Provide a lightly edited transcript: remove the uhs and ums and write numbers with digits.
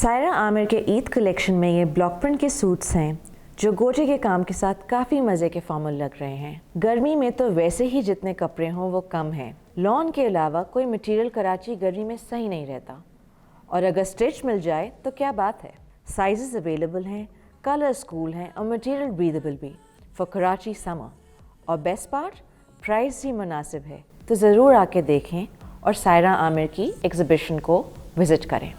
सायरा आमिर के ईद कलेक्शन में ये ब्लॉक प्रिंट के सूट्स हैं जो गोटे के काम के साथ काफ़ी मज़े के फॉर्मल लग रहे हैं। गर्मी में तो वैसे ही जितने कपड़े हों वो कम हैं। लॉन के अलावा कोई मटेरियल कराची गर्मी में सही नहीं रहता, और अगर स्टिच मिल जाए तो क्या बात है। साइजेस अवेलेबल हैं, कलर्स कूल हैं और मटेरियल ब्रीदेबल भी फॉर कराची समर। और बेस्ट पार्ट, प्राइस भी मुनासिब है। तो ज़रूर आके देखें और सायरा आमिर की एग्जिबिशन को विज़िट करें।